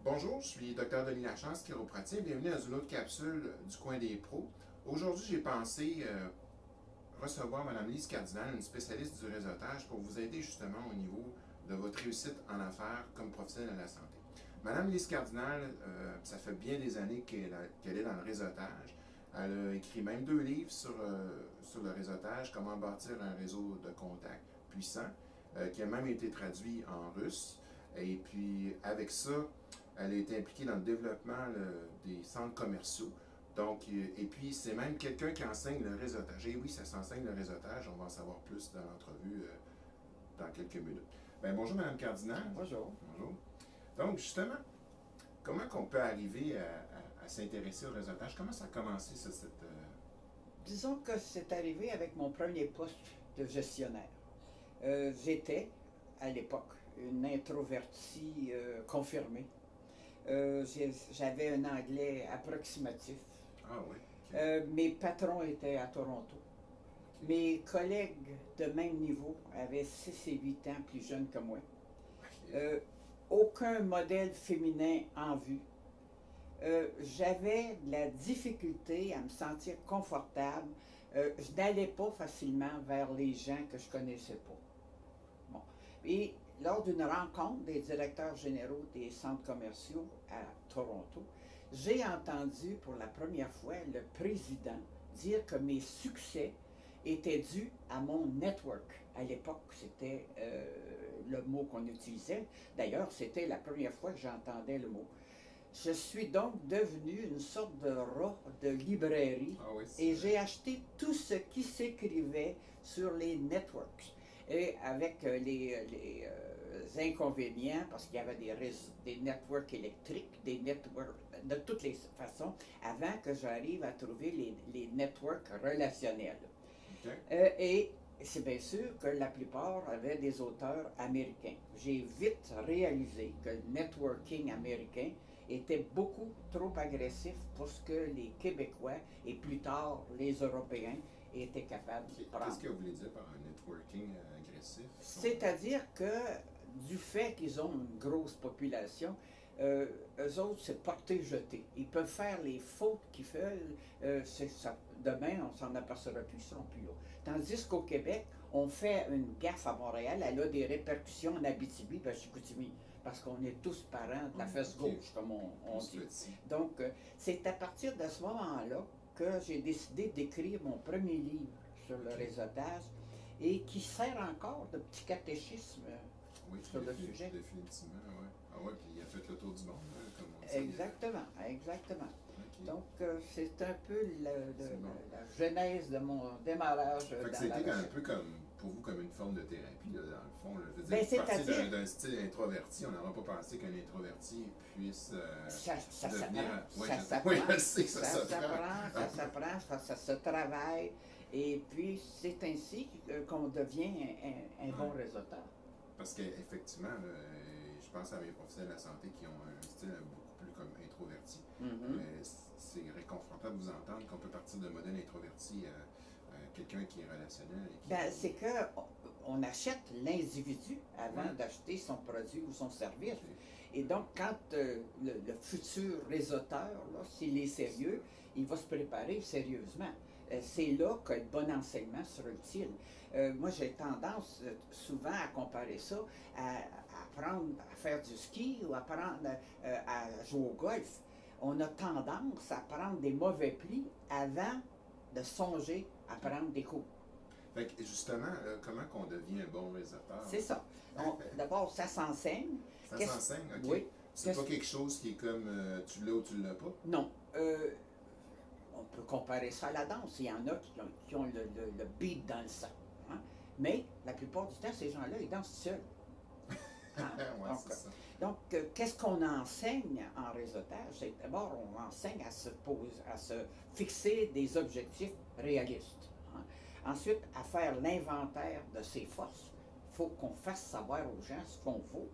Bonjour, je suis Dr Denis Lachance, chiropraticien. Bienvenue dans une autre capsule du coin des pros. Aujourd'hui, j'ai pensé recevoir Mme Lise Cardinal, une spécialiste du réseautage, pour vous aider justement au niveau de votre réussite en affaires comme professionnel de la santé. Mme Lise Cardinal, ça fait bien des années qu'elle est dans le réseautage. Elle a écrit même 2 livres sur le réseautage, comment bâtir un réseau de contacts puissant, qui a même été traduit en russe. Et puis, avec ça, elle a été impliquée dans le développement des centres commerciaux. Donc, et puis, c'est même quelqu'un qui enseigne le réseautage. Et oui, ça s'enseigne le réseautage. On va en savoir plus dans l'entrevue dans quelques minutes. Bien, bonjour, Mme Cardinal. Bonjour. Bonjour. Donc, justement, comment qu'on peut arriver à s'intéresser au réseautage? Comment ça a commencé, ça, Disons que c'est arrivé avec mon premier poste de gestionnaire. J'étais, à l'époque, une introvertie confirmée. J'avais un anglais approximatif. Ah oui, ok. Mes patrons étaient à Toronto. Ok. Mes collègues de même niveau avaient 6 et 8 ans plus jeunes que moi. Ok. Aucun modèle féminin en vue. J'avais de la difficulté à me sentir confortable. Je n'allais pas facilement vers les gens que je connaissais pas. Bon. Et lors d'une rencontre des directeurs généraux des centres commerciaux à Toronto, j'ai entendu pour la première fois le président dire que mes succès étaient dus à mon network. À l'époque, c'était le mot qu'on utilisait. D'ailleurs, c'était la première fois que j'entendais le mot. Je suis donc devenu une sorte de rat de librairie et j'ai acheté tout ce qui s'écrivait sur les networks. Et avec les inconvénients, parce qu'il y avait des networks électriques, des networks de toutes les façons, avant que j'arrive à trouver les networks relationnels. Okay. Et c'est bien sûr que la plupart avaient des auteurs américains. J'ai vite réalisé que le networking américain était beaucoup trop agressif pour ce que les Québécois et plus tard les Européens étaient capables de prendre. Qu'est-ce que vous voulez dire par un networking agressif? C'est-à-dire que du fait qu'ils ont une grosse population, eux autres, c'est porter-jeter. Ils peuvent faire les fautes qu'ils veulent. Demain, on s'en apercevra plus, ils seront plus là. Tandis qu'au Québec, on fait une gaffe à Montréal, elle a des répercussions en Abitibi, ben Chicoutimi, parce qu'on est tous parents de la fesse gauche, comme on dit. Donc, c'est à partir de ce moment-là que j'ai décidé d'écrire mon premier livre sur le réseautage et qui sert encore de petit catéchisme sur le sujet. Définitivement, oui. Ah oui, puis il a fait le tour du monde, comme on dit. Exactement, exactement. Okay. Donc, c'est un peu la genèse de mon démarrage. Fait que c'était un peu comme, pour vous, comme une forme de thérapie, là, dans le fond. Là. Je veux dire, ben, partir d'un style introverti, on n'aurait pas pensé qu'un introverti puisse ça devenir... s'apprend. Oui, je sais que ça s'apprend, ça se travaille. Et puis, c'est ainsi qu'on devient un bon réseauteur. Parce qu'effectivement, je pense à mes professionnels de la santé qui ont un style beaucoup plus comme introverti. C'est réconfortant de vous entendre qu'on peut partir d'un modèle introverti à quelqu'un qui est relationnel. C'est qu'on achète l'individu avant d'acheter son produit ou son service. Et donc, quand le futur réseauteur, s'il est sérieux, il va se préparer sérieusement. C'est là que le bon enseignement sera utile. Moi, j'ai tendance souvent à comparer ça à apprendre à faire du ski ou apprendre à jouer au golf. On a tendance à prendre des mauvais plis avant de songer à prendre des coups. Fait que justement, comment qu'on devient un bon réseauteur? C'est ça. D'abord, ça s'enseigne. Ça s'enseigne, OK. Oui. C'est pas quelque chose qui est comme tu l'as ou tu l'as pas? Non. On peut comparer ça à la danse. Il y en a qui ont le beat dans le sang. Hein? Mais la plupart du temps, ces gens-là, ils dansent seuls. Hein? Donc, qu'est-ce qu'on enseigne en réseautage? D'abord, on enseigne à se fixer des objectifs réalistes. Hein? Ensuite, à faire l'inventaire de ses forces. Il faut qu'on fasse savoir aux gens ce qu'on vaut.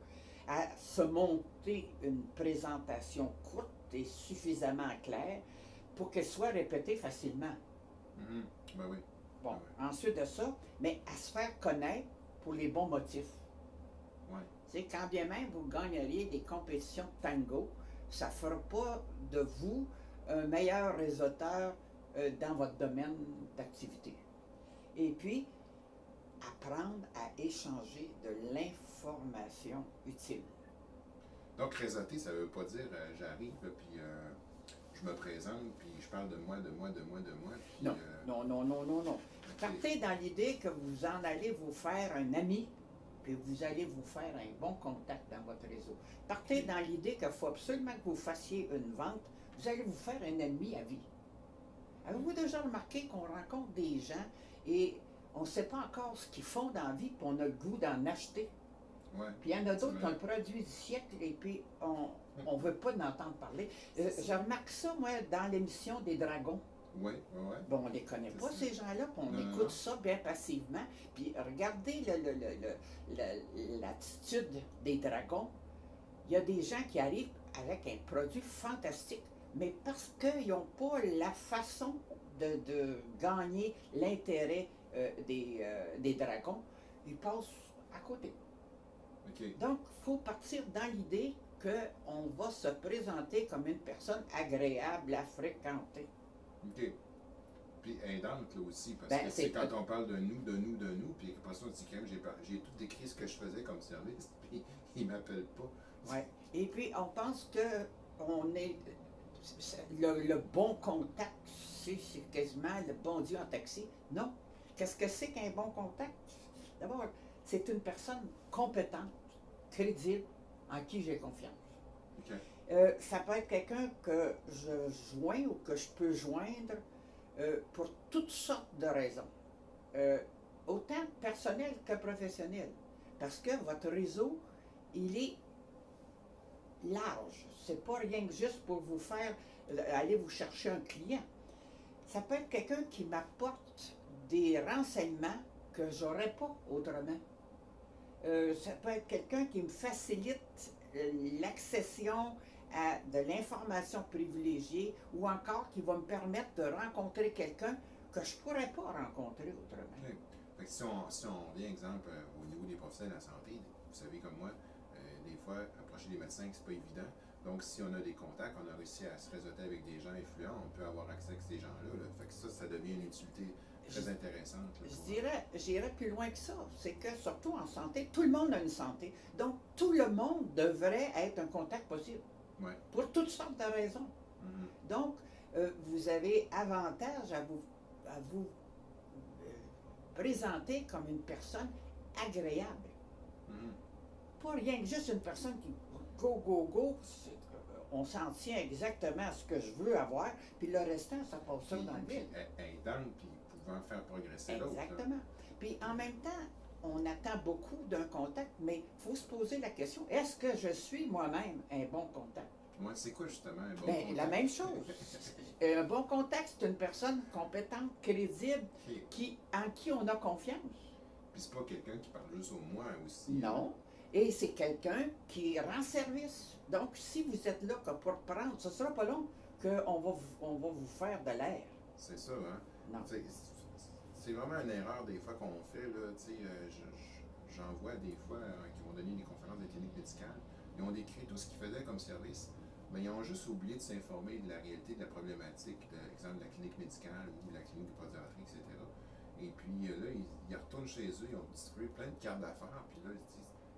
À se monter une présentation courte et suffisamment claire pour qu'elle soit répétée facilement. Ben oui. Bon, ensuite de ça, mais à se faire connaître pour les bons motifs. Ouais. C'est quand bien même vous gagneriez des compétitions de tango, ça ne fera pas de vous un meilleur réseauteur dans votre domaine d'activité. Et puis, apprendre à échanger de l'information utile. Donc, réseauter, ça ne veut pas dire j'arrive, puis je me présente, puis je parle de moi, puis... Non, non. Partez dans l'idée que vous en allez vous faire un ami, puis vous allez vous faire un bon contact dans votre réseau. Partez dans l'idée qu'il faut absolument que vous fassiez une vente, vous allez vous faire un ami à vie. Avez-vous déjà remarqué qu'on rencontre des gens et on ne sait pas encore ce qu'ils font dans la vie, puis on a le goût d'en acheter? Ouais, puis il y en a d'autres qui ont le produit du siècle et puis on ne veut pas en entendre parler. Je remarque ça, moi, dans l'émission des Dragons. Oui. Bon, on ne les connaît pas, ces gens-là, puis on écoute ça bien passivement. Puis regardez l'attitude des Dragons. Il y a des gens qui arrivent avec un produit fantastique, mais parce qu'ils n'ont pas la façon de gagner l'intérêt des Dragons, ils passent à côté. Okay. Donc, il faut partir dans l'idée qu'on va se présenter comme une personne agréable à fréquenter. OK. Puis aidante, là aussi, parce que c'est quand on parle de nous, puis après ça, on dit quand même, j'ai tout décrit ce que je faisais comme service, puis ils ne m'appellent pas. Oui. Et puis, on pense que on est le bon contact, c'est quasiment le bon Dieu en taxi. Non. Qu'est-ce que c'est qu'un bon contact? D'abord, c'est une personne compétente, crédible, en qui j'ai confiance. Okay. Ça peut être quelqu'un que je joins ou que je peux joindre pour toutes sortes de raisons, autant personnelles que professionnelles. Parce que votre réseau, il est large. C'est pas rien que juste pour vous faire aller vous chercher un client. Ça peut être quelqu'un qui m'apporte des renseignements que j'aurais pas autrement. Ça peut être quelqu'un qui me facilite l'accession à de l'information privilégiée ou encore qui va me permettre de rencontrer quelqu'un que je ne pourrais pas rencontrer autrement. Okay. Fait que si on vient, exemple, au niveau des professionnels de la santé, vous savez comme moi, des fois, approcher des médecins, c'est pas évident. Donc, si on a des contacts, on a réussi à se réseauter avec des gens influents, on peut avoir accès à ces gens-là. Là. Fait que ça devient une utilité très intéressante. Là, j'irais plus loin que ça. C'est que, surtout en santé, tout le monde a une santé. Donc, tout le monde devrait être un contact possible. Ouais. Pour toutes sortes de raisons. Mm-hmm. Donc, vous avez avantage à vous présenter comme une personne agréable. Mm-hmm. Pas rien que juste une personne qui go, on s'en tient exactement à ce que je veux avoir, puis le restant, ça passe ça dans le vide. Aidante, puis pouvant faire progresser l'autre. Exactement. Puis en même temps, on attend beaucoup d'un contact, mais il faut se poser la question, est-ce que je suis moi-même un bon contact? Moi, c'est quoi justement un bon contact? La même chose. Un bon contact, c'est une personne compétente, crédible, en qui on a confiance. Puis c'est pas quelqu'un qui parle juste au moi aussi. Non. Et c'est quelqu'un qui rend service. Donc, si vous êtes là que pour prendre, ce ne sera pas long qu'on va vous faire de l'air. C'est ça, hein? Non. C'est vraiment une erreur des fois qu'on fait, là, tu sais, j'en vois des fois qui vont donner des conférences de clinique médicale, ils ont décrit tout ce qu'ils faisaient comme service, mais ils ont juste oublié de s'informer de la réalité de la problématique, par exemple, de la clinique médicale ou de la clinique de podiatrie, etc. Et puis là, ils retournent chez eux, ils ont distribué plein de cartes d'affaires, puis là,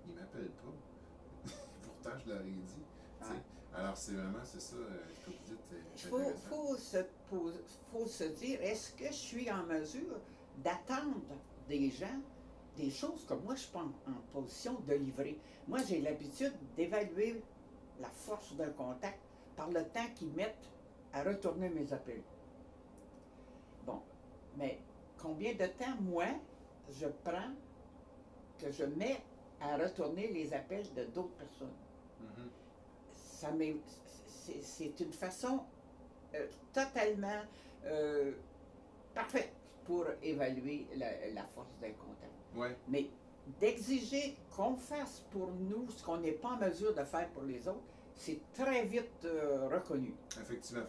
ils m'appellent pas. Pourtant, je leur ai dit. Alors, c'est vraiment, c'est ça, ce que vous dites. Faut se dire, est-ce que je suis en mesure d'attendre des gens des choses que moi, je suis pas en position de livrer? Moi, j'ai l'habitude d'évaluer la force d'un contact par le temps qu'ils mettent à retourner mes appels. Bon, mais combien de temps, moi, je prends, que je mets à retourner les appels de d'autres personnes? Mm-hmm. C'est une façon totalement parfaite pour évaluer la force d'un contact. Ouais. Mais d'exiger qu'on fasse pour nous ce qu'on n'est pas en mesure de faire pour les autres, c'est très vite reconnu. Effectivement.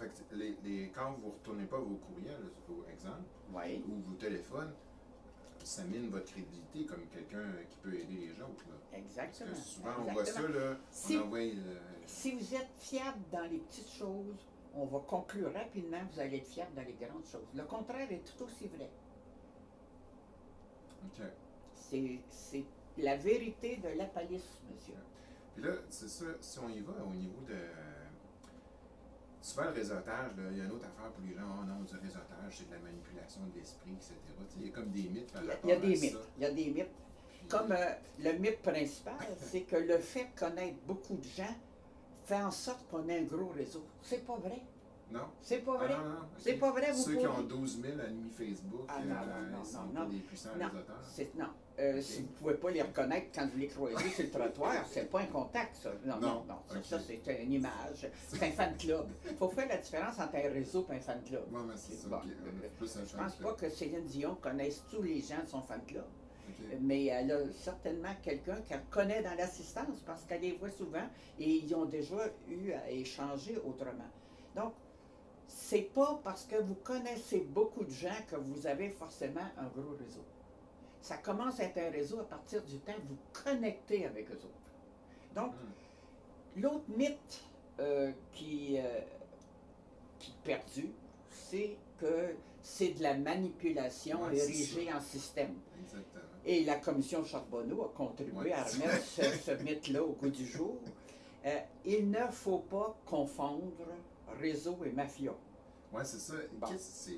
Quand vous ne retournez pas vos courriels, par exemple, Oui. ou vos téléphones, ça mine votre crédibilité comme quelqu'un qui peut aider les autres. Là. Exactement. Parce que souvent, Exactement. on voit ça, là, Si, on envoie... si vous êtes fiable dans les petites choses, on va conclure rapidement, vous allez être fiable dans les grandes choses. Le contraire est tout aussi vrai. OK. C'est la vérité de la palisse, monsieur. Puis là, c'est ça, si on y va au niveau de... Souvent, le réseautage, là, il y a une autre affaire pour les gens. Oh non, du réseautage, c'est de la manipulation de l'esprit, etc. Tu sais, il y a comme des mythes par rapport Il y a à des ça. mythes. Il y a des mythes. Puis, Comme le mythe principal, c'est que le fait de connaître beaucoup de gens fait en sorte qu'on ait un gros réseau. C'est pas vrai. non? C'est pas Ah vrai. non, non, ok. C'est pas vrai, vous Ceux qui ont pouvez- 12 000 amis Facebook, Ah, non, ils sont non, pas non. des puissants Non, réseauteurs. non. Si vous ne pouvez pas les reconnaître quand vous les croisez sur le trottoir, c'est pas un contact, ça. Non, Non, non, non. ok. Ça, c'est une image. C'est un fan club. Il faut faire la différence entre un réseau et un fan club. Ouais, mais c'est ça. Bon, ok. On a plus un Je pense pas que Céline Dion connaisse tous les gens de son fan club. Ok. Mais elle a certainement quelqu'un qu'elle connaît dans l'assistance parce qu'elle les voit souvent et ils ont déjà eu à échanger autrement. Donc, c'est pas parce que vous connaissez beaucoup de gens que vous avez forcément un gros réseau. Ça commence à être un réseau à partir du temps que vous connectez avec eux autres. Donc, l'autre mythe qui perdure, c'est que c'est de la manipulation Ouais, c'est érigée en système. Exactement. Et la commission Charbonneau a contribué Ouais. à remettre ce mythe-là au goût du jour. Il ne faut pas confondre réseau et mafia. Ouais, c'est ça. Bon. C'est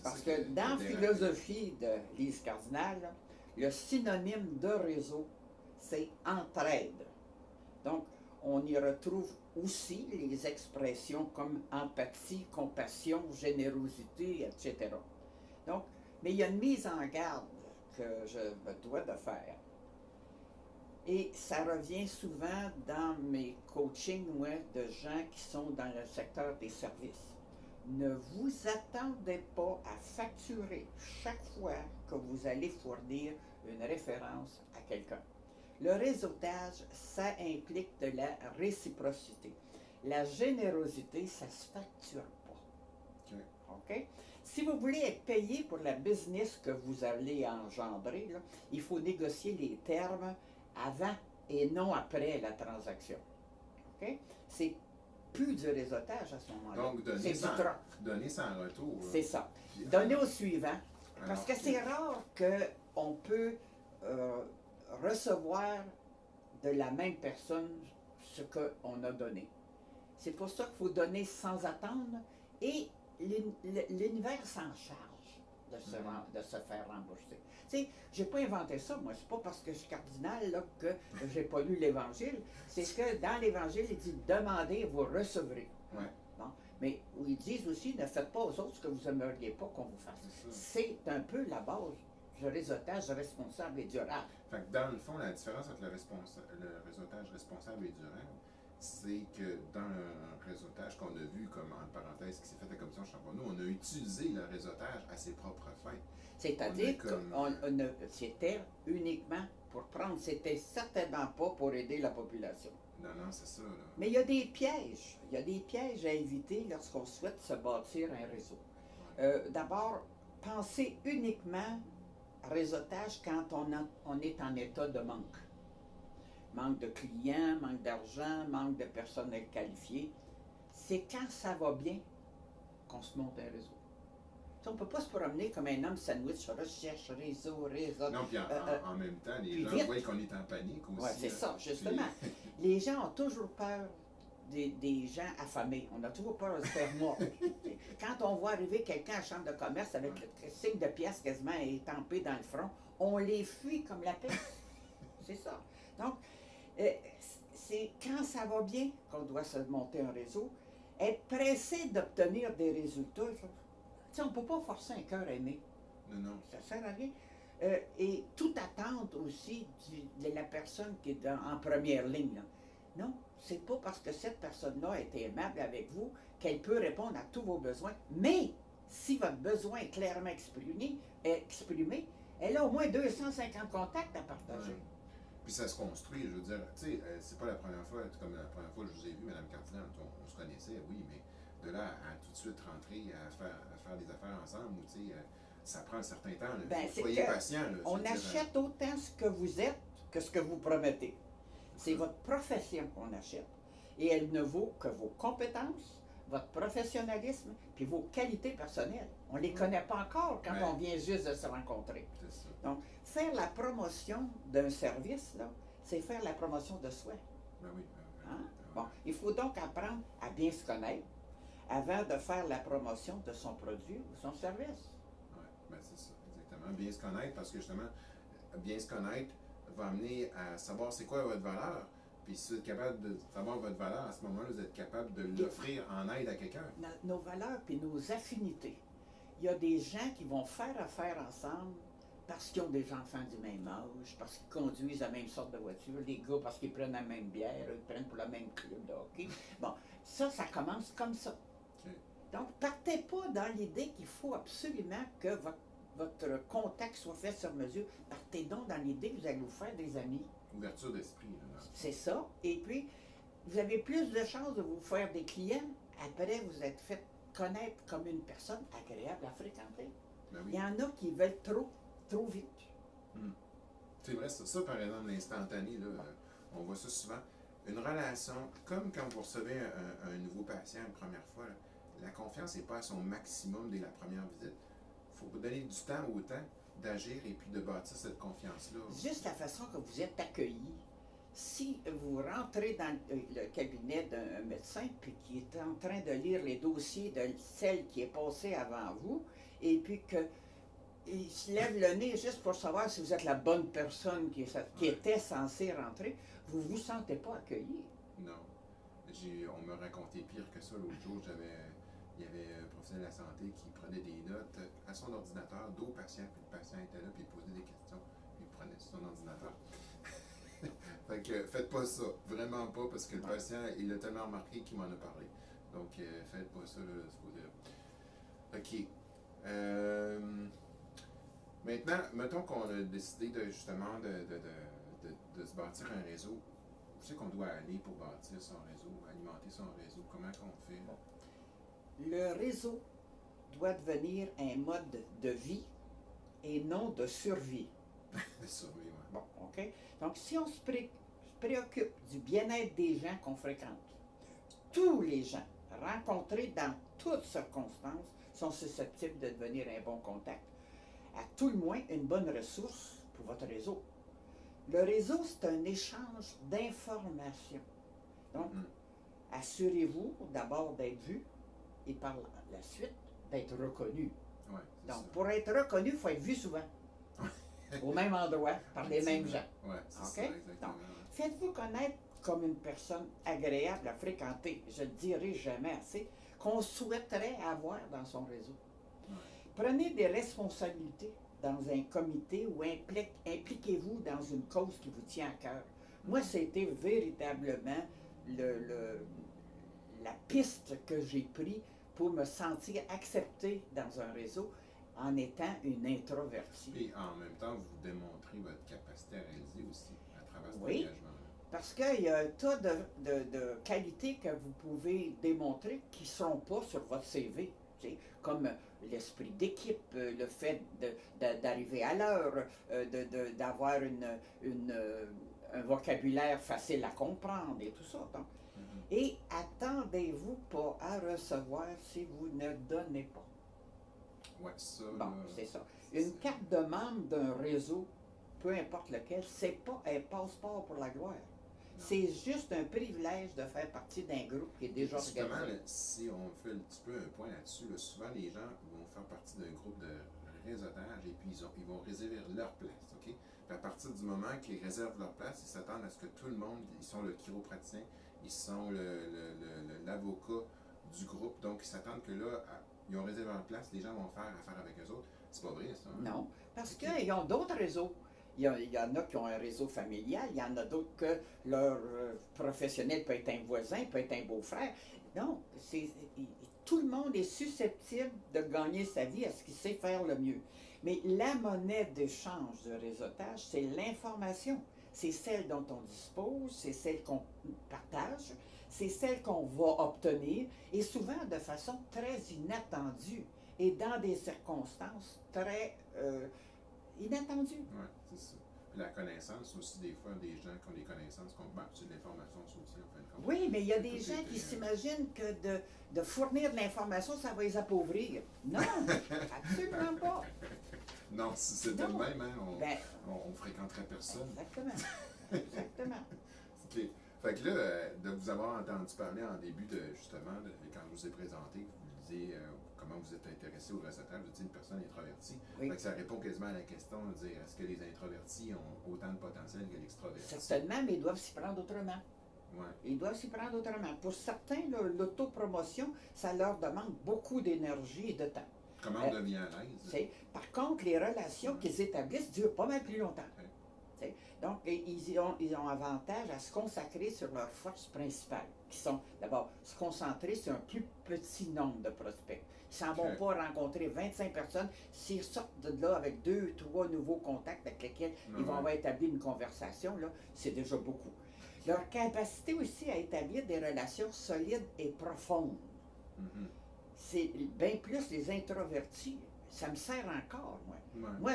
Parce ça que qui dans la est philosophie de Lise Cardinal, là, le synonyme de réseau, c'est entraide. Donc, on y retrouve aussi les expressions comme empathie, compassion, générosité, etc. Donc, mais il y a une mise en garde que je me dois de faire. Et ça revient souvent dans mes coachings de gens qui sont dans le secteur des services. Ne vous attendez pas à facturer chaque fois que vous allez fournir une référence à quelqu'un. Le réseautage, ça implique de la réciprocité. La générosité, ça ne se facture pas. OK? Si vous voulez être payé pour la business que vous allez engendrer, là, il faut négocier les termes avant et non après la transaction. OK? C'est plus du réseautage à ce moment-là. Donc, C'est du troc. donner sans retour. là. C'est ça. Puis, Donnez au suivant. Parce alors que c'est rare qu'on peut recevoir de la même personne ce qu'on a donné. C'est pour ça qu'il faut donner sans attendre et l'univers s'en charge de se faire rembourser. Tu sais, j'ai pas inventé ça, moi. C'est pas parce que je suis cardinal là, que j'ai pas lu l'Évangile. C'est que dans l'Évangile, il dit « Demandez, vous recevrez ». Ouais. Bon. Mais ils disent aussi « Ne faites pas aux autres ce que vous n'aimeriez pas qu'on vous fasse ». C'est ça. C'est un peu la base du réseautage responsable et durable. Fait que dans le fond, la différence entre le réseautage responsable et durable, c'est que dans le réseautage qu'on a vu, comme en parenthèse, qui s'est fait à la commission Charbonneau, on a utilisé le réseautage à ses propres fins. C'est-à-dire comme- que c'était uniquement pour prendre, c'était certainement pas pour aider la population. Non, non, c'est ça, là. Mais il y a des pièges. Il y a des pièges à éviter lorsqu'on souhaite se bâtir un réseau. D'abord, pensez uniquement réseautage quand on est en état de manque. Manque de clients, manque d'argent, manque de personnel qualifié. C'est quand ça va bien qu'on se monte un réseau. Tu sais, on ne peut pas se promener comme un homme sandwich, recherche, réseau. Non, puis en même temps, les puis gens vite. voient qu'on est en panique aussi. Oui, c'est là. ça, justement. Les gens ont toujours peur des gens affamés. On a toujours peur de se faire mordre. Quand on voit arriver quelqu'un à la chambre de commerce avec le signe de pièce quasiment étampé dans le front, on les fuit comme la peste. C'est ça. Donc, c'est quand ça va bien qu'on doit se monter un réseau. Être pressé d'obtenir des résultats, tu sais, on ne peut pas forcer un cœur aimé. Non, non. Ça sert à rien. Et tout attendre aussi de la personne qui est en première ligne. Là. Non, c'est pas parce que cette personne-là a été aimable avec vous qu'elle peut répondre à tous vos besoins. Mais si votre besoin est clairement exprimé, elle a au moins 250 contacts à partager. Ouais. Puis ça se construit, je veux dire, tu sais, c'est pas la première fois, comme la première fois que je vous ai vu, Mme Cardinal, on se connaissait, oui, mais de là à tout de suite rentrer à faire des affaires ensemble, ou tu sais, ça prend un certain temps. Ben, c'est Soyez que patient. Là, je on veux dire, achète autant ce que vous êtes que ce que vous promettez. C'est ça. votre profession qu'on achète. Et elle ne vaut que vos compétences, votre professionnalisme, puis vos qualités personnelles. On ne les connaît pas encore quand Ouais. on vient juste de se rencontrer. C'est ça. Donc, faire la promotion d'un service, là, c'est faire la promotion de soi. Ben oui. Hein? Bon, il faut donc apprendre à bien se connaître avant de faire la promotion de son produit ou son service. Ouais, ben c'est ça, exactement. Bien se connaître, parce que justement, bien se connaître va amener à savoir c'est quoi votre valeur. Puis si vous êtes capable de savoir votre valeur, à ce moment-là, vous êtes capable de l'offrir en aide à quelqu'un. Nos valeurs puis nos affinités. Il y a des gens qui vont faire affaire ensemble parce qu'ils ont des enfants du même âge, parce qu'ils conduisent la même sorte de voiture, les gars parce qu'ils prennent la même bière, ils prennent pour le même club de hockey. Bon, ça commence comme ça. OK. Donc, partez pas dans l'idée qu'il faut absolument que votre contact soit fait sur mesure. Partez donc dans l'idée que vous allez vous faire des amis. Ouverture d'esprit. Là. C'est ça. Et puis, vous avez plus de chances de vous faire des clients. Après, vous êtes fait connaître comme une personne agréable à fréquenter. Ben Il oui. y en a qui veulent trop vite. C'est vrai, ça, par exemple, l'instantané, là, on voit ça souvent. Une relation, comme quand vous recevez un nouveau patient une première fois, là, la confiance n'est pas à son maximum dès la première visite. Il faut donner du temps au temps d'agir et puis de bâtir cette confiance-là. Juste la façon que vous êtes accueilli. Si vous rentrez dans le cabinet d'un médecin puis qui est en train de lire les dossiers de celle qui est passée avant vous, et puis qu'il se lève le nez juste pour savoir si vous êtes la bonne personne qui était censée rentrer, vous ne vous sentez pas accueilli. Non. On m'a raconté pire que ça l'autre jour. Il y avait un professionnel de la santé qui prenait des notes à son ordinateur, dos patient, puis le patient était là, puis il posait des questions, puis il prenait sur son ordinateur. Fait que faites pas ça, vraiment pas, parce que le patient, il a tellement remarqué qu'il m'en a parlé. Donc, faites pas ça, là, c'est OK. Maintenant, mettons qu'on a décidé justement de se bâtir un réseau. Où c'est qu'on doit aller pour bâtir son réseau, alimenter son réseau? Comment qu'on fait? Le réseau doit devenir un mode de vie et non de survie. Ça, oui, ouais. Bon, OK? Donc, si on se préoccupe du bien-être des gens qu'on fréquente, tous les gens rencontrés dans toutes circonstances sont susceptibles de devenir un bon contact. À tout le moins, une bonne ressource pour votre réseau. Le réseau, c'est un échange d'informations. Donc, assurez-vous d'abord d'être vu et par la suite d'être reconnu. Ouais, c'est Donc, ça. pour être reconnu, il faut être vu souvent. Au même endroit, par les mêmes gens. Ouais, c'est OK? ça, exactement. Donc, faites-vous connaître comme une personne agréable à fréquenter. Je ne le dirai jamais assez, qu'on souhaiterait avoir dans son réseau. Ouais. Prenez des responsabilités dans un comité ou impliquez-vous dans une cause qui vous tient à cœur. Moi, c'était véritablement la piste que j'ai prise pour me sentir accepté dans un réseau en étant une introvertie. Et en même temps, vous démontrez votre capacité à réaliser aussi à travers cet Oui. engagement-là. Parce qu'il y a un tas de qualités que vous pouvez démontrer qui ne seront pas sur votre CV. Tu sais, comme l'esprit d'équipe, le fait d'arriver à l'heure, d'avoir un vocabulaire facile à comprendre et tout ça. Donc. Et attendez-vous pas à recevoir si vous ne donnez pas. Ouais, ça. Bon, là, c'est ça. Une carte de membre d'un réseau, peu importe lequel, c'est pas un passeport pour la gloire. C'est juste un privilège de faire partie d'un groupe qui est déjà Justement, organisé. là, si on fait un petit peu un point là-dessus, là, souvent les gens vont faire partie d'un groupe de réseautage et puis ils vont réserver leur place, OK? Puis à partir du moment qu'ils réservent leur place, ils s'attendent à ce que tout le monde, ils sont le chiropraticien, ils sont l'avocat du groupe, donc ils s'attendent que là, ils ont réservé leur place, les gens vont faire affaire avec eux autres. C'est pas vrai, ça. Hein? Non, parce qu'ils ont d'autres réseaux. Il y en a qui ont un réseau familial, il y en a d'autres que leur professionnel peut être un voisin, peut être un beau-frère. Non, tout le monde est susceptible de gagner sa vie à ce qu'il sait faire le mieux. Mais la monnaie d'échange de réseautage, c'est l'information. C'est celle dont on dispose, c'est celle qu'on partage, c'est celle qu'on va obtenir, et souvent de façon très inattendue. et dans des circonstances très inattendues. Oui, c'est ça. Puis la connaissance aussi, des fois, des gens qui ont des connaissances, c'est de l'information, ça aussi, en fin de compte. Oui, mais il y a des Tout gens est, qui s'imaginent que de fournir de l'information, ça va les appauvrir. Non, absolument pas. Non, si c'était le Non. même, hein, Ben, on fréquenterait personne. exactement. Exactement. OK. Fait que là, de vous avoir entendu parler en début de, justement, quand je vous ai présenté, vous disiez comment vous êtes intéressé au réseautage, vous étiez une personne introvertie. Oui. Fait que ça répond quasiment à la question de dire est-ce que les introvertis ont autant de potentiel que l'extraverti? Certainement, mais ils doivent s'y prendre autrement. Ouais. Ils doivent s'y prendre autrement. Pour certains, là, l'autopromotion, ça leur demande beaucoup d'énergie et de temps. Comment on devient à l'aise? Par contre, les relations qu'ils établissent durent pas mal plus longtemps. Ouais. Donc, ils ont avantage à se consacrer sur leurs forces principales, qui sont d'abord se concentrer sur un plus petit nombre de prospects. Ils ne s'en vont pas rencontrer 25 personnes. S'ils sortent de là avec 2 ou 3 nouveaux contacts avec lesquels ils vont avoir établi une conversation, là, c'est déjà beaucoup. Leur capacité aussi à établir des relations solides et profondes. Mhm. C'est bien plus les introvertis. Ça me sert encore, moi. Ouais. Moi,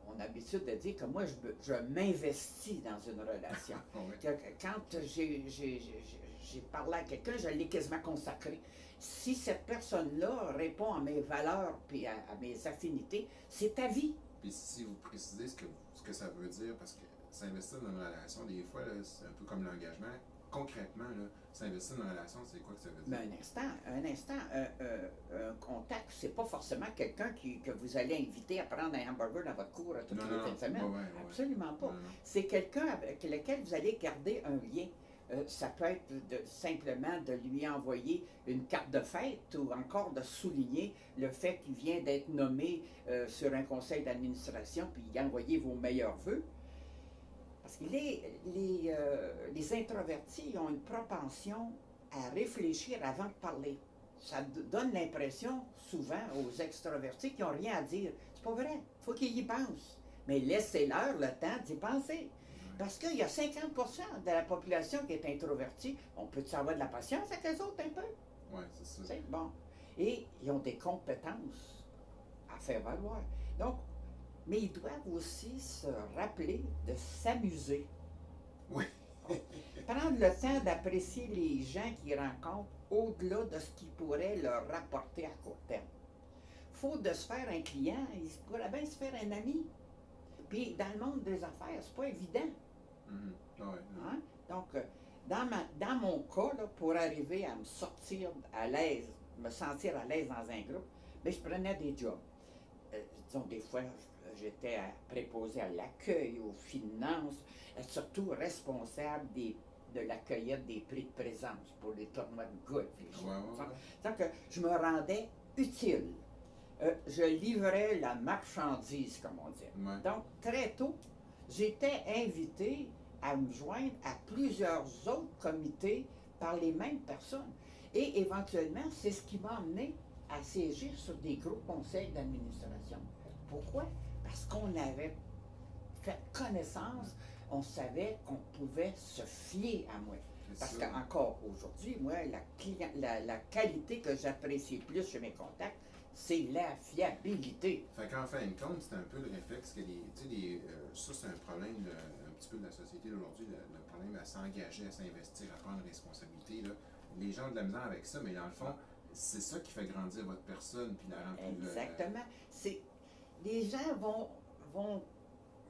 on a l'habitude de dire que moi, je m'investis dans une relation. Ouais. Quand j'ai parlé à quelqu'un, je l'ai quasiment consacré. Si cette personne-là répond à mes valeurs et à mes affinités, c'est ta vie. Puis si vous précisez ce que ça veut dire, parce que s'investir dans une relation, des fois, là, c'est un peu comme l'engagement. Concrètement, là, s'investir dans une relation, c'est quoi que ça veut dire? Mais un instant, un contact, c'est pas forcément quelqu'un que vous allez inviter à prendre un hamburger dans votre cour toutes les fins de semaine. Ouais. Absolument pas. Non. C'est quelqu'un avec lequel vous allez garder un lien. Ça peut être simplement de lui envoyer une carte de fête ou encore de souligner le fait qu'il vient d'être nommé sur un conseil d'administration puis y envoyer vos meilleurs vœux. Parce que les introvertis ont une propension à réfléchir avant de parler. Ça donne l'impression, souvent, aux extrovertis qui n'ont rien à dire. C'est pas vrai, il faut qu'ils y pensent. Mais laissez-leur le temps d'y penser. Parce qu'il y a 50% de la population qui est introvertie. On peut avoir de la patience avec eux autres un peu? Oui, c'est ça. C'est bon. Et ils ont des compétences à faire valoir. Donc, mais ils doivent aussi se rappeler de s'amuser. Oui. Prendre le temps d'apprécier les gens qu'ils rencontrent au-delà de ce qu'ils pourraient leur rapporter à court terme. Faute de se faire un client, il pourrait bien se faire un ami. Puis dans le monde des affaires, c'est pas évident. Mm-hmm. Ouais. Hein? Donc, dans mon cas, là, pour arriver à me sortir à l'aise, me sentir à l'aise dans un groupe, bien, je prenais des jobs. Disons, des fois, j'étais préposé à l'accueil, aux finances, surtout responsable de la cueillette des prix de présence pour les tournois de golf. Donc, je me rendais utile. Je livrais la marchandise, comme on dit. Ouais. Donc, très tôt, j'étais invité à me joindre à plusieurs autres comités par les mêmes personnes. Et éventuellement, c'est ce qui m'a amené à siéger sur des gros conseils d'administration. Pourquoi? Parce qu'on avait fait connaissance, on savait qu'on pouvait se fier à moi. Parce qu'encore aujourd'hui, moi, la qualité que j'apprécie plus chez mes contacts, c'est la fiabilité. Fait qu'en fin de compte, c'est un peu le réflexe que ça c'est un problème un petit peu de la société d'aujourd'hui, le problème à s'engager, à s'investir, à prendre responsabilité. Là. Les gens ont de la misère avec ça, mais dans le fond, c'est ça qui fait grandir votre personne puis la rend plus... Exactement. Les gens vont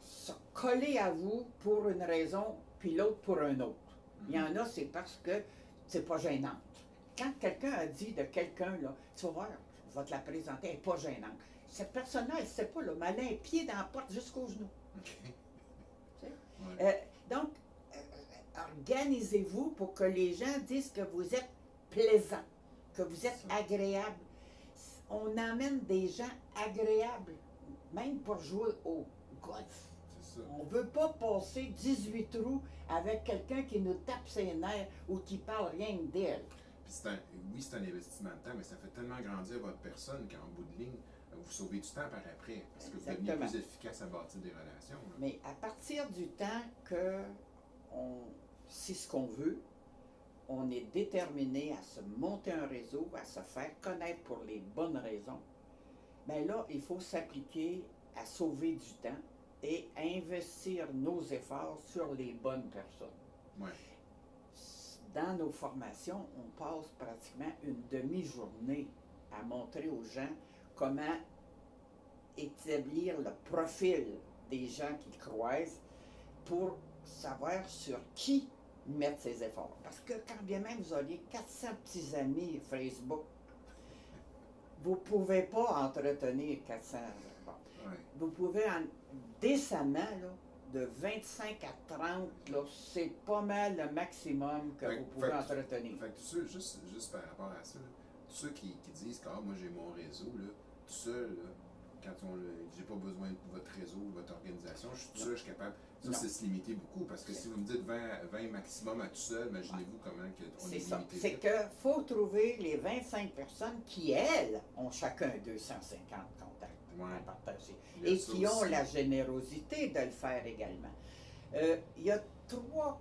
se coller à vous pour une raison, puis l'autre pour un autre. Il y en a, c'est parce que c'est pas gênant. Quand quelqu'un a dit de quelqu'un, là, tu vas voir, je vais te la présenter, elle n'est pas gênante. Cette personne-là, elle ne sait pas, là, mais elle a un pied dans la porte jusqu'au genou. Okay. Donc, organisez-vous pour que les gens disent que vous êtes plaisant, que vous êtes agréable. On emmène des gens agréables, même pour jouer au golf. On ne veut pas passer 18 trous avec quelqu'un qui nous tape ses nerfs ou qui parle rien d'elle. Oui, c'est un investissement de temps, mais ça fait tellement grandir votre personne qu'en bout de ligne, vous sauvez du temps par après, parce que vous devenez plus efficace à bâtir des relations. Là. Mais à partir du temps que on sait ce qu'on veut, on est déterminé à se monter un réseau, à se faire connaître pour les bonnes raisons, bien là, il faut s'appliquer à sauver du temps et à investir nos efforts sur les bonnes personnes. Ouais. Dans nos formations, on passe pratiquement une demi-journée à montrer aux gens comment établir le profil des gens qu'ils croisent pour savoir sur qui mettre ses efforts. Parce que quand bien même vous auriez 400 petits amis Facebook, vous ne pouvez pas entretenir 400. Bon. Ouais. Vous pouvez décemment, là, de 25 à 30, là, c'est pas mal le maximum que vous pouvez entretenir. Fait que tous ceux, juste par rapport à ça, là, tous ceux qui disent que moi j'ai mon réseau, là, tout seul, là, quand j'ai pas besoin de votre réseau, de votre organisation, je suis tout seul, je suis capable. Ça, c'est se limiter beaucoup, parce que si vous me dites 20 maximum à tout seul, imaginez-vous comment on est limité. C'est ça. C'est qu'il faut trouver les 25 personnes qui, elles, ont chacun 250 contacts à partager. Et qui ont la générosité de le faire également. Il y a 3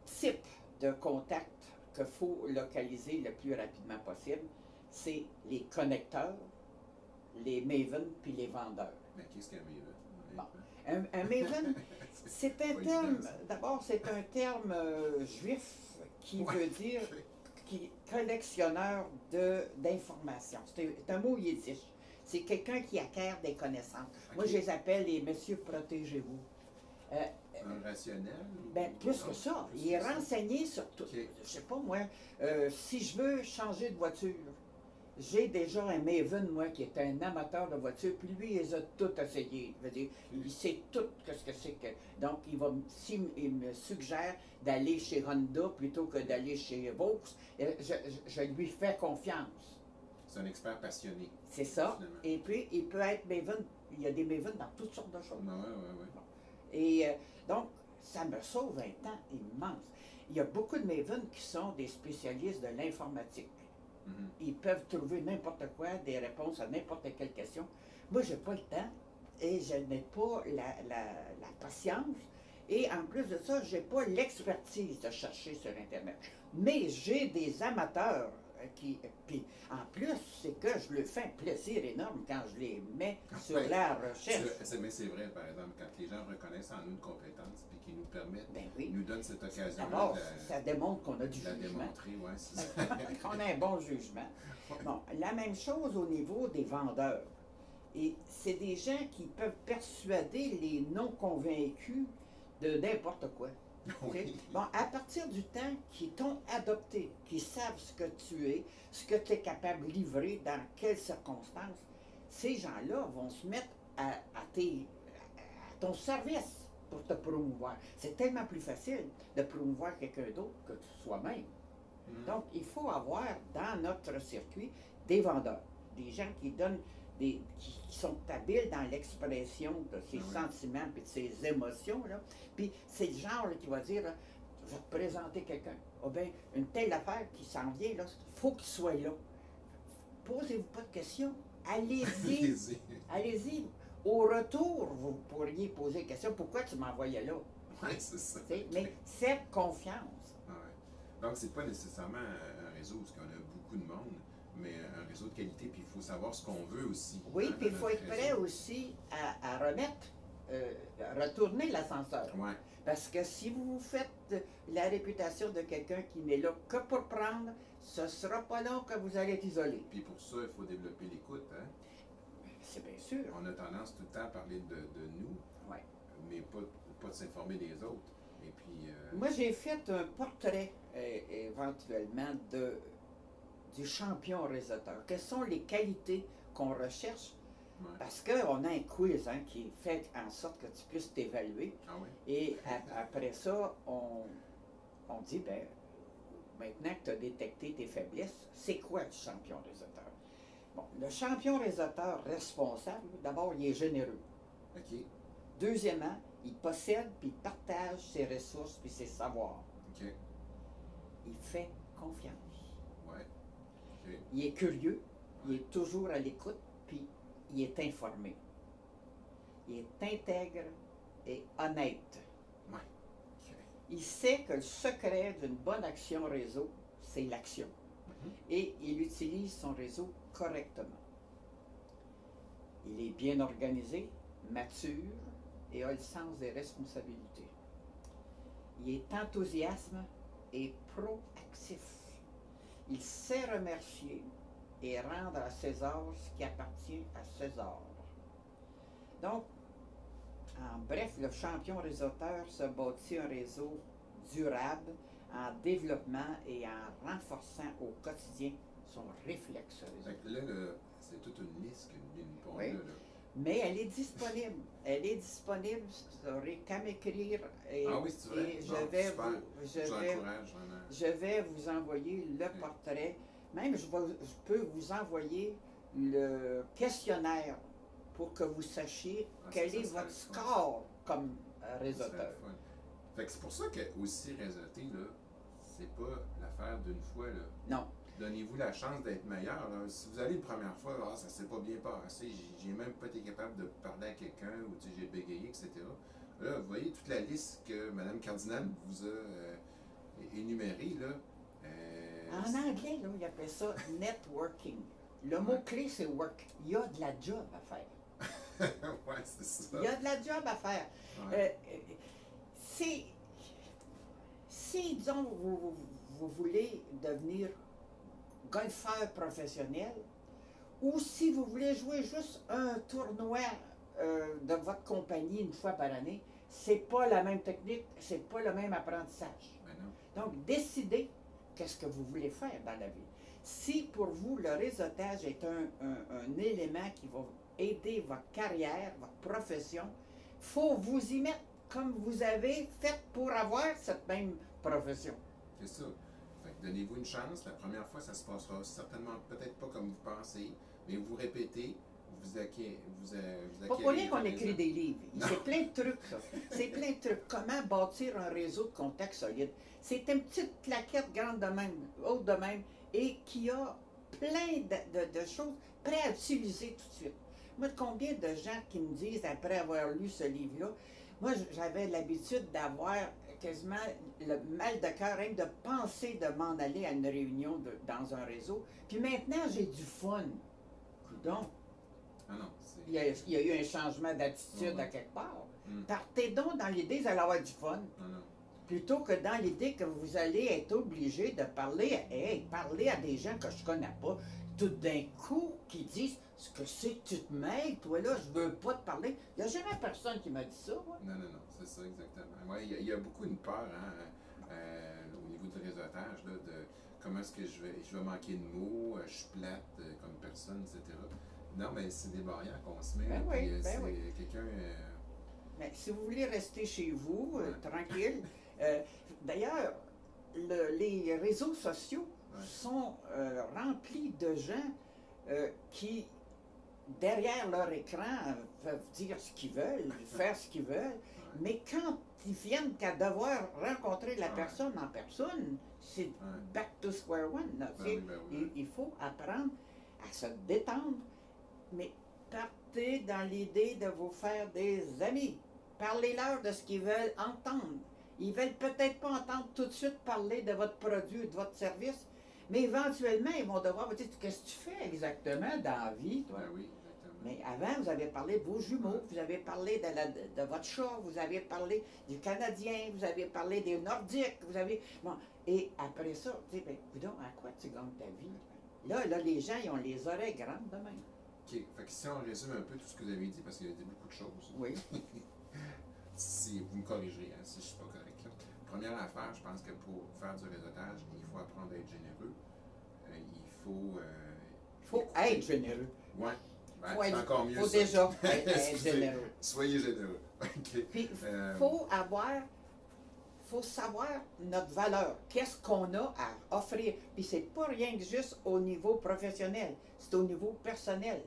types de contacts qu'il faut localiser le plus rapidement possible. C'est les connecteurs, les mavens puis les vendeurs. Mais qu'est-ce qu'un maven? Bon. Un maven, c'est un terme, d'abord c'est un terme juif qui veut dire collectionneur d'informations. C'est un mot yiddish. C'est quelqu'un qui acquiert des connaissances. Okay. Moi, je les appelle les messieurs protégez-vous. Un rationnel? Ben, plus que ça. Il est renseigné sur tout. Okay. Je sais pas, moi, si je veux changer de voiture, j'ai déjà un maven, moi, qui est un amateur de voiture, puis lui, il les a toutes essayées. Il sait tout ce que c'est que... Donc, s'il me suggère d'aller chez Honda plutôt que d'aller chez Vaux, je lui fais confiance. C'est un expert passionné. C'est ça. Finalement. Et puis, il peut être maven. Il y a des mavens dans toutes sortes de choses. Oui. Bon. Et donc, ça me sauve un temps immense. Il y a beaucoup de mavens qui sont des spécialistes de l'informatique. Ils peuvent trouver n'importe quoi, des réponses à n'importe quelle question. Moi, je n'ai pas le temps et je n'ai pas la patience. Et en plus de ça, je n'ai pas l'expertise de chercher sur Internet. Mais j'ai des amateurs qui... Puis en plus, c'est que je leur fais un plaisir énorme quand je les mets sur la recherche. Mais c'est vrai, par exemple, quand les gens reconnaissent en nous une compétence et qu'ils nous permettent, oui. nous donnent cette occasion-là. D'abord, ça démontre qu'on a du jugement. Démontrer, ouais, c'est ça. Qu'on a un bon jugement. Bon, la même chose au niveau des vendeurs. Et c'est des gens qui peuvent persuader les non-convaincus de n'importe quoi. Oui. Bon, à partir du temps qu'ils t'ont adopté, qu'ils savent ce que tu es, ce que tu es capable de livrer, dans quelles circonstances, ces gens-là vont se mettre à ton service pour te promouvoir. C'est tellement plus facile de promouvoir quelqu'un d'autre que soi-même. Donc, il faut avoir dans notre circuit des vendeurs, des gens qui donnent qui sont habiles dans l'expression de ses sentiments et de ses émotions. Là. Puis c'est le genre là, qui va dire, je vais te présenter quelqu'un. Oh bien, une telle affaire qui s'en vient, il faut qu'il soit là. Posez-vous pas de questions. Allez-y. Allez-y. Au retour, vous pourriez poser la question, pourquoi tu m'envoyais là? Oui, c'est ça. Mais faites confiance. Donc, c'est pas nécessairement un réseau où on a beaucoup de monde, mais un réseau de qualité, puis il faut savoir ce qu'on veut aussi. Oui, puis il faut être prêt aussi à retourner l'ascenseur. Ouais. Parce que si vous faites la réputation de quelqu'un qui n'est là que pour prendre, ce ne sera pas long que vous allez être isolé. Puis pour ça, il faut développer l'écoute. Hein? C'est bien sûr. On a tendance tout le temps à parler de nous, mais pas de s'informer des autres. Et puis, moi, j'ai fait un portrait éventuellement du champion réseauteur. Quelles sont les qualités qu'on recherche? Parce qu'on a un quiz qui fait en sorte que tu puisses t'évaluer. Et après ça, on dit, ben, maintenant que tu as détecté tes faiblesses, c'est quoi le champion réseauteur? Bon, le champion réseauteur responsable, d'abord, il est généreux. OK. Deuxièmement, il possède puis il partage ses ressources puis ses savoirs. OK. Il fait confiance. Ouais. OK. Il est curieux, il est toujours à l'écoute, puis il est informé. Il est intègre et honnête. Ouais. il sait que le secret d'une bonne action réseau, c'est l'action. Et il utilise son réseau correctement. Il est bien organisé, mature et a le sens des responsabilités. Il est enthousiaste et proactif. Il sait remercier et rendre à César ce qui appartient à César. Donc, en bref, le champion réseauteur se bâtit un réseau durable en développement et en renforçant au quotidien son réflexe réseau. Là, c'est toute une liste que nous nous Oui. là. Mais elle est disponible. Elle est disponible. Vous n'aurez qu'à m'écrire. Et, Ah oui, c'est vrai. et Bon, super. Je l'encourage, vraiment. je vais vous envoyer le portrait. Même, je peux vous envoyer le questionnaire pour que vous sachiez quel est votre score comme réseauteur. Fait que c'est pour ça que aussi réseauter, là, c'est pas l'affaire d'une fois, là. Non. Donnez-vous la chance d'être meilleur, là. Si vous allez une première fois, ah, ça s'est pas bien passé, j'ai même pas été capable de parler à quelqu'un, ou j'ai bégayé, etc. Là, vous voyez toute la liste que Mme Cardinal vous a énumérée, là. En anglais, là, il appelle ça networking. Le mot-clé, c'est work. Il y a de la job à faire. Ouais, c'est ça. Il y a de la job à faire. Ouais. Si, disons, vous voulez devenir golfeur professionnel, ou si vous voulez jouer juste un tournoi de votre compagnie une fois par année, c'est pas la même technique, c'est pas le même apprentissage. Ben non. Donc, décidez qu'est-ce que vous voulez faire dans la vie. Si pour vous, le réseautage est un élément qui va aider votre carrière, votre profession, il faut vous y mettre comme vous avez fait pour avoir cette même profession. C'est ça. Fait que donnez-vous une chance. La première fois, ça se passera certainement peut-être pas comme vous pensez, mais vous répétez, vous acquérez. Pas pour rien qu'on écrit des livres. C'est plein de trucs, ça. C'est plein de trucs. Comment bâtir un réseau de contacts solide. C'est une petite claquette grande de même, haute de même, et qui a plein de choses prêtes à utiliser tout de suite. Moi, combien de gens qui me disent, après avoir lu ce livre-là, moi, j'avais l'habitude d'avoir quasiment le mal de cœur, rien que de penser de m'en aller à une réunion dans un réseau. Puis maintenant, j'ai du fun. Coudonc. Ah non, Il y a eu un changement d'attitude à quelque part. Partez donc dans l'idée que vous allez avoir du fun. Non. Plutôt que dans l'idée que vous allez être obligé de parler à des gens que je connais pas, tout d'un coup, qui disent « Ce que c'est que tu te mêles, toi là, je veux pas te parler. » Il n'y a jamais personne qui m'a dit ça, moi. Non, c'est ça exactement. Ouais, il y a beaucoup une peur au niveau du réseautage, là, de comment est-ce que je vais manquer de mots, je suis plate comme personne, etc. Non, mais c'est des barrières qu'on se met. Quelqu'un... Mais si vous voulez rester chez vous, tranquille. D'ailleurs, les réseaux sociaux sont remplis de gens qui, derrière leur écran, peuvent dire ce qu'ils veulent, faire ce qu'ils veulent, mais quand ils viennent qu'à devoir rencontrer la personne en personne, c'est back to square one. Là, il faut apprendre à se détendre, mais partez dans l'idée de vous faire des amis. Parlez-leur de ce qu'ils veulent entendre. Ils veulent peut-être pas entendre tout de suite parler de votre produit ou de votre service, mais éventuellement, ils vont devoir vous dire « Qu'est-ce que tu fais exactement dans la vie, toi? » Oui, exactement. Mais avant, vous avez parlé de vos jumeaux, vous avez parlé de votre chat, vous avez parlé du Canadien, vous avez parlé des Nordiques, vous avez... Bon, et après ça, tu sais, ben, coudonc, à quoi tu gagnes ta vie? Là, les gens, ils ont les oreilles grandes de même. OK. Fait que si on résume un peu tout ce que vous avez dit, parce qu'il y a dit beaucoup de choses. Oui. Si vous me corrigerez, si je ne suis pas correct. Là. Première affaire, je pense que pour faire du réseautage, il faut apprendre à être généreux. Il faut être généreux. Oui. C'est encore mieux. Il faut déjà être généreux. Soyez généreux. OK. Puis, faut savoir notre valeur. Qu'est-ce qu'on a à offrir? Puis, c'est pas rien que juste au niveau professionnel. C'est au niveau personnel.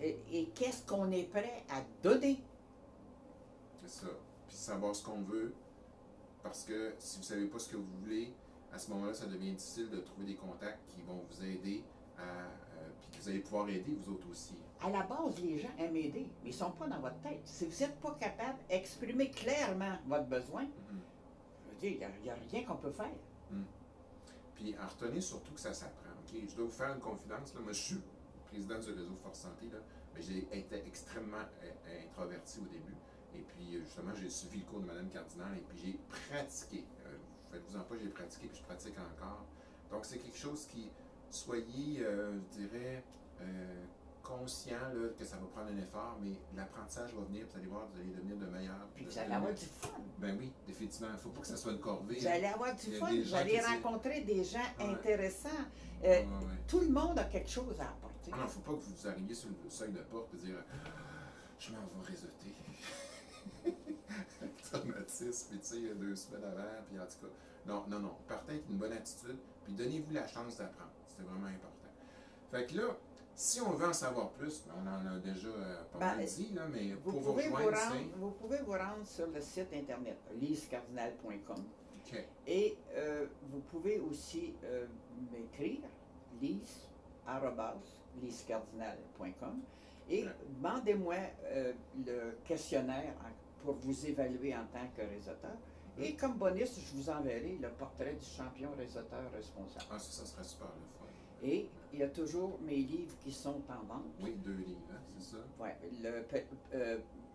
Et qu'est-ce qu'on est prêt à donner? C'est ça. Puis savoir ce qu'on veut, parce que si vous ne savez pas ce que vous voulez, à ce moment-là, ça devient difficile de trouver des contacts qui vont vous aider, puis que vous allez pouvoir aider vous autres aussi. À la base, les gens aiment aider, mais ils ne sont pas dans votre tête. Si vous n'êtes pas capable d'exprimer clairement votre besoin, je veux il n'y a rien qu'on peut faire. Hmm. Puis en retenez surtout que ça s'apprend. OK? Je dois vous faire une confidence. Là. Moi, je suis président du réseau Force Santé, là, mais j'ai été extrêmement introverti au début. Et puis, justement, j'ai suivi le cours de Mme Cardinal et puis j'ai pratiqué. Faites-vous-en pas, j'ai pratiqué puis je pratique encore. Donc, c'est quelque chose qui, soyez, je dirais, conscient là, que ça va prendre un effort, mais l'apprentissage va venir, vous allez voir, vous allez devenir de meilleurs. Puis vous allez avoir du fun. Ben oui, définitivement. Il ne faut pas que ça soit une corvée. Vous allez avoir du fun, vous allez rencontrer des gens intéressants. Tout le monde a quelque chose à apporter. Ah non, il ne faut pas que vous arriviez sur le seuil de porte et dire je m'en vais réseauter. Traumatisme, puis tu sais, 2 semaines avant, puis en tout cas. Non. Partez avec une bonne attitude, puis donnez-vous la chance d'apprendre. C'est vraiment important. Fait que là, si on veut en savoir plus, on en a déjà pas mal dit, là, mais pour vous rejoindre, vous pouvez vous rendre sur le site internet lisecardinal.com. Okay. Et vous pouvez aussi m'écrire lise@lisecardinal.com et demandez-moi le questionnaire pour vous évaluer en tant que réseauteur. Et comme bonus, je vous enverrai le portrait du champion réseauteur responsable. Ah, ça serait super le fun. Et il y a toujours mes livres qui sont en vente. Oui, 2 livres, hein, c'est ça? Oui,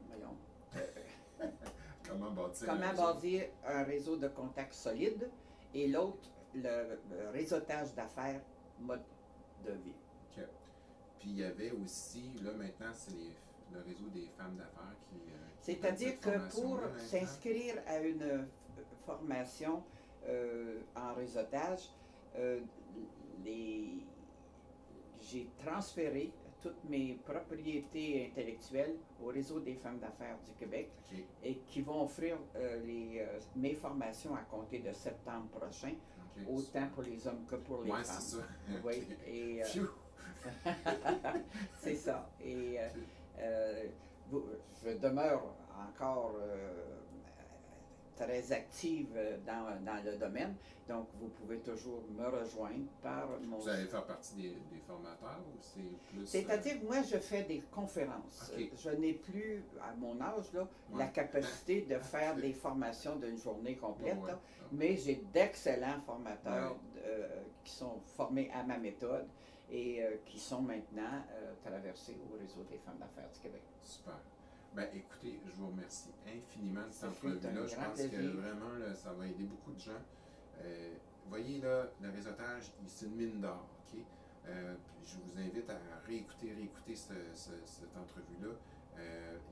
voyons. Comment bâtir un réseau de contacts solide et l'autre, le réseautage d'affaires mode de vie. OK. Puis il y avait aussi, là maintenant, c'est le réseau des femmes d'affaires qui... C'est-à-dire que pour s'inscrire à une formation en réseautage, j'ai transféré toutes mes propriétés intellectuelles au réseau des femmes d'affaires du Québec et qui vont offrir mes formations à compter de septembre prochain, autant pour les hommes que pour les femmes. C'est ça. Oui, et c'est ça. Et je demeure encore très active dans le domaine, donc vous pouvez toujours me rejoindre par mon... Vous allez faire partie des formateurs ou c'est plus... C'est-à-dire que moi, je fais des conférences. Je n'ai plus, à mon âge, là, la capacité de faire des formations d'une journée complète, mais j'ai d'excellents formateurs qui sont formés à ma méthode et qui sont maintenant traversés au réseau des femmes d'affaires du Québec. Super. Ben, écoutez, je vous remercie infiniment de cette entrevue-là. Je pense que vraiment, là, ça va aider beaucoup de gens. Voyez, là, le réseautage, c'est une mine d'or, OK? Je vous invite à réécouter cette entrevue-là.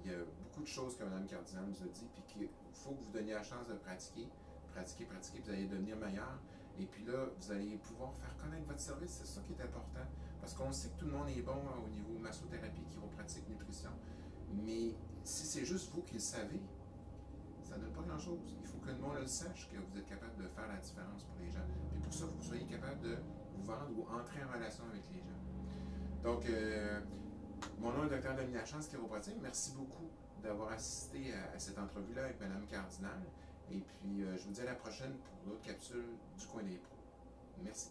Il y a beaucoup de choses que Mme Cardinal nous a dit, puis qu'il faut que vous donniez la chance de pratiquer, vous allez devenir meilleur. Et puis là, vous allez pouvoir faire connaître votre service, c'est ça qui est important. Parce qu'on sait que tout le monde est bon au niveau massothérapie, chiropratique, nutrition. Mais si c'est juste vous qui le savez, ça ne donne pas grand-chose. Il faut que le monde le sache, que vous êtes capable de faire la différence pour les gens. Et pour ça, il faut que vous soyez capable de vous vendre ou entrer en relation avec les gens. Donc, mon nom est Dr Dominique Lachance, chiropratique. Merci beaucoup d'avoir assisté à cette entrevue-là avec Mme Cardinal. Et puis, je vous dis à la prochaine pour d'autres capsules du coin des pros. Merci.